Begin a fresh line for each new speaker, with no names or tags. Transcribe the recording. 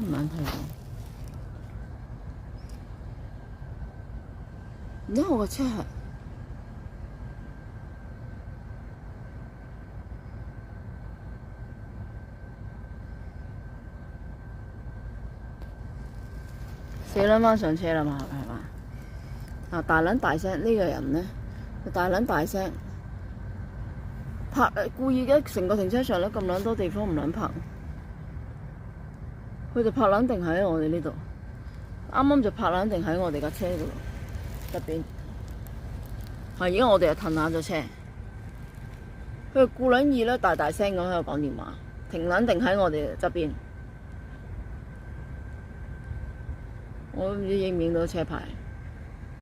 唔撚睇到。而家我個車係4撚返上車啦嘛，係嘛？啊大撚大聲呢個人咧，大撚大聲拍，故意嘅成個停車場咧咁撚多地方唔撚拍，佢就拍撚定喺我哋呢度，啱啱就拍撚定喺我哋架車嗰度入邊。係而家我哋又褪下咗車，佢顧撚意咧大聲咁喺度講電話，停撚定喺我哋側邊。我都唔知影唔影到車牌。